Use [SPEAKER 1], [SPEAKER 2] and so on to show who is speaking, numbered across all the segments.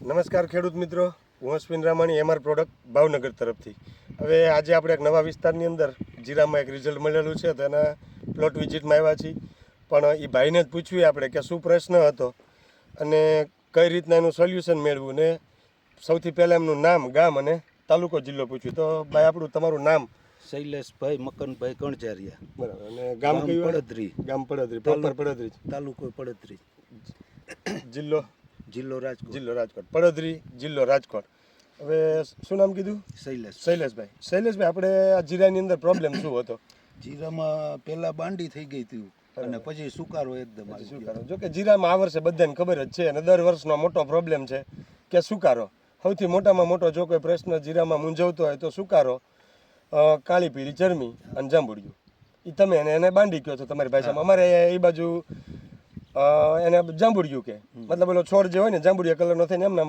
[SPEAKER 1] નમસ્કાર ખેડૂત મિત્રો, હું અશ્વિન રામાણી એમઆર પ્રોડક્ટ ભાવનગર તરફથી. હવે આજે આપણે એક નવા વિસ્તારની અંદર જીરામાં એક રિઝલ્ટ મળેલું છે, તો એના પ્લોટ વિઝિટમાં આવ્યા છીએ. પણ એ ભાઈને જ પૂછ્યું આપણે કે શું પ્રશ્ન હતો અને કઈ રીતના એનું સોલ્યુશન મેળવું, ને સૌથી પહેલાં એમનું નામ, ગામ અને તાલુકો, જિલ્લો પૂછ્યું. તો ભાઈ આપણું તમારું નામ?
[SPEAKER 2] શૈલેષભાઈ મકનભાઈ કણજારિયા.
[SPEAKER 1] બરાબર. અને ગામ કયું?
[SPEAKER 2] પડદરી.
[SPEAKER 1] ગામ પડદરી, પ્રોપર પડદરી.
[SPEAKER 2] તાલુકો પડદરી.
[SPEAKER 1] જિલ્લો?
[SPEAKER 2] જિલ્લો રાજકોટ.
[SPEAKER 1] જિલ્લો રાજકોટ. પડદરી જિલ્લો રાજકોટ. હવે શું નામ કીધું? શૈલેષભાઈ. શૈલેષભાઈ, આપણે આ જીરાની અંદર પ્રોબ્લેમ શું હતો?
[SPEAKER 2] જીરામાં પહેલા બાંડી થઈ ગઈ હતી અને પછી સુકારો એકદમ
[SPEAKER 1] સુકારો. જો કે જીરામાં આ વર્ષે બધાને ખબર જ છે અને દર વર્ષનો મોટો પ્રોબ્લેમ છે કે સુકારો. સૌથી મોટામાં મોટો જો કોઈ પ્રશ્ન જીરામાં મૂંઝવતો હોય તો સુકારો, કાળી પીળી ચરમી અને જાંબુડિયું. એ તમે એને બાંડી કહો છો તમારી ભાષામાં. અમારે એ બાજુ એને જાંબુડિયું કે, મતલબ પેલો છોડ જે હોય ને જાંબુડિયા કલરનો થઈને એમના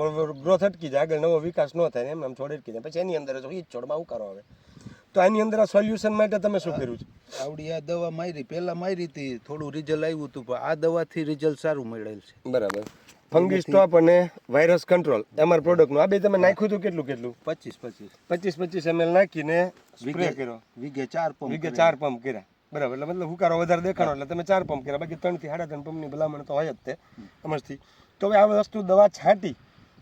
[SPEAKER 1] ગ્રોથ અટકી જાય, આગળ નવો વિકાસ ન થાય, એમના છોડ અટકી જાય, પછી એની અંદર એ છોડમાં ઉકારો આવે. તો આની અંદર આ સોલ્યુશન માટે તમે શું કર્યું છે?
[SPEAKER 2] આવડી આ દવા મારી, પહેલા મારી હતી, થોડું રિઝલ્ટ આવ્યું હતું, પણ આ દવાથી રિઝલ્ટ સારું મળેલ છે.
[SPEAKER 1] બરાબર. ફંગી સ્ટોપ અને વાયરસ કંટ્રોલ એમઆર પ્રોડક્ટનું આ બે તમે નાખ્યું હતું કેટલું? 25 ml નાખીને સ્પ્રે કર્યો.
[SPEAKER 2] વીઘે 4
[SPEAKER 1] પંપ કર્યા. બરાબર. એટલે મતલબ હુકારો વધારે દેખાણો એટલે તમે 4 પંપ કર્યા, બાકી 3 થી 3.5 પંપની ભલામણ તો હોય જ તે સમજથી. તો હવે આ વસ્તુ દવા છાંટી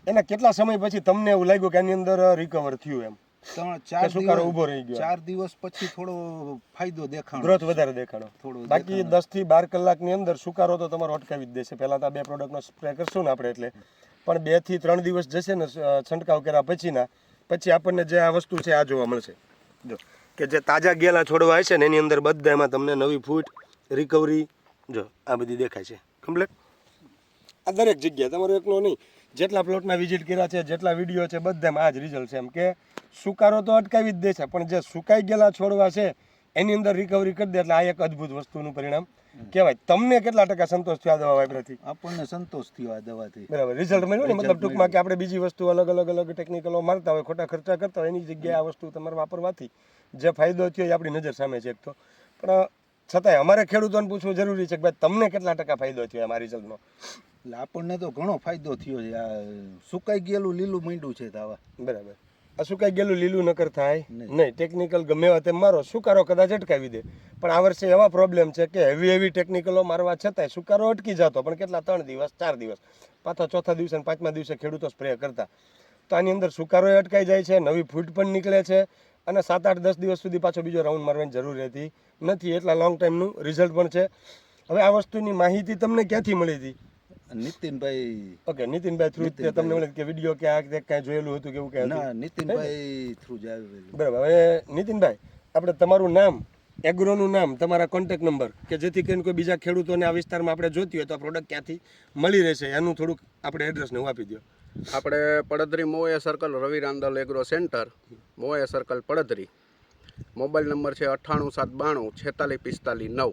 [SPEAKER 1] એના કેટલા સમય પછી તમને એવું લાગ્યું કે આની અંદર રિકવર થયું? એમ 4 ઉભો રહી ગયો?
[SPEAKER 2] 4 દિવસ પછી થોડો ફાયદો દેખાણો,
[SPEAKER 1] ગ્રોથ વધારે દેખાણો. બાકી 10 થી 12 કલાકની અંદર સુકારો તો તમારો અટકાવી જ દેશે. પહેલા તો આ બે પ્રોડક્ટનો સ્પ્રે કરશું ને આપણે, એટલે પણ 2 થી 3 દિવસ જશે ને છંટકાવ કર્યા પછી આપણને જે આ વસ્તુ છે આ જોવા મળશે. જો કે જે તાજા ગયેલા છોડવા હશે ને એની અંદર બધા એમાં તમને નવી ફૂટ, રિકવરી, જો આ બધી દેખાય છે કમ્પ્લીટ. આ દરેક જગ્યાએ તમારો એકનો નહીં, જેટલા પ્લોટના વિઝિટ કર્યા છે, જેટલા વિડીયો છે, બધામાં આ જ રિઝલ્ટ છે. એમ કે સુકારો તો અટકાવી જ દે છે, પણ જે સુકાઈ ગયેલા છોડવા છે એની અંદર રિકવરી કરી દે, એટલે આ એક અદ્ભુત વસ્તુનું પરિણામ કહેવાય. તમને કેટલા ટકા સંતોષ થયો આ દવા વાપરવાથી?
[SPEAKER 2] આપણને સંતોષ થયો આ દવાથી.
[SPEAKER 1] બરાબર. રિઝલ્ટ મળ્યું ને? મતલબ ટૂંકમાં કે આપણે બીજી વસ્તુ અલગ ટેકનિકલો મારતા હોય, ખોટા ખર્ચા કરતા હોય, એની જગ્યાએ આ વસ્તુ તમારે વાપરવાથી જે ફાયદો થયો એ આપણી નજર સામે છે એક તો. પણ છતાંય અમારે ખેડૂતોને પૂછવું જરૂરી છે કે ભાઈ તમને કેટલા ટકા ફાયદો થયો એમ આ રિઝલ્ટનો?
[SPEAKER 2] એટલે આપણને તો ઘણો ફાયદો થયો છે. આ સુકાઈ ગયેલું લીલું માંડ્યું છે દાવા.
[SPEAKER 1] બરાબર. આ સુકાઈ ગયેલું લીલું નકર થાય નહીં. ટેકનિકલ ગમે એવા તેમ મારો, સુકારો કદાચ અટકાવી દે. પણ આ વર્ષે એવા પ્રોબ્લેમ છે કે હેવી ટેકનિકલો મારવા છતાંય સુકારો અટકી જતો, પણ કેટલા 3 દિવસ 4 દિવસ, પાછા ચોથા દિવસે અને 5મા દિવસે ખેડૂતો સ્પ્રે કરતા. તો આની અંદર સુકારો અટકાઈ જાય છે, નવી ફૂટ પણ નીકળે છે અને 7, 8, 10 દિવસ સુધી પાછો બીજો રાઉન્ડ મારવાની જરૂર રહેતી નથી. એટલા લોંગ ટાઈમનું રિઝલ્ટ પણ છે. હવે આ વસ્તુની માહિતી તમને ક્યાંથી મળી હતી?
[SPEAKER 2] નીતિનભાઈ.
[SPEAKER 1] ઓકે, નીતિનભાઈ થ્રુ તમને મળી કે વિડીયો કે આ કાંઈ જોયેલું હતું કે એવું કાંઈ?
[SPEAKER 2] ના, નીતિનભાઈ થ્રુ જ આવેલું.
[SPEAKER 1] બરાબર. હવે નીતિનભાઈ, આપણે તમારું નામ, એગ્રોનું નામ, તમારા કોન્ટેક્ટ નંબર, કે જેથી કરીને કોઈ બીજા ખેડૂતોને આ વિસ્તારમાં આપણે જોતી હોય તો આ પ્રોડક્ટ ક્યાંથી મળી રહેશે એનું થોડુંક આપણે એડ્રેસને હું આપી દો.
[SPEAKER 3] આપણે Padadri Moya circle, Ravi Randal agro centre, Moya circle Padadri. Mobile number છે 98 792 46 45 9.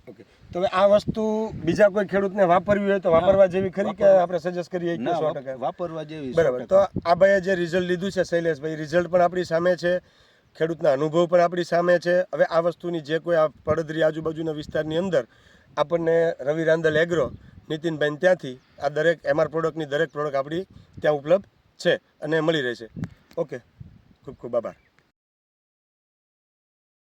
[SPEAKER 1] ઓકે. તો હવે આ વસ્તુ બીજા કોઈ ખેડૂતને વાપરવી હોય તો વાપરવા જેવી ખરી કે આપણે સજેસ્ટ કરીએ? 100%
[SPEAKER 2] વાપરવા જેવી.
[SPEAKER 1] બરાબર. તો આ ભાઈએ જે રિઝલ્ટ લીધું છે શૈલેષભાઈ, રિઝલ્ટ પણ આપણી સામે છે, ખેડૂતના અનુભવ પણ આપણી સામે છે. હવે આ વસ્તુની જે કોઈ આ પડદરી આજુબાજુના વિસ્તારની અંદર આપણને રવિ રાંદલ એગ્રો, નીતિનભાઈ ત્યાંથી આ દરેક એમઆર પ્રોડક્ટની દરેક પ્રોડક્ટ આપણી ત્યાં ઉપલબ્ધ છે અને મળી રહેશે. ઓકે, ખૂબ ખૂબ આભાર.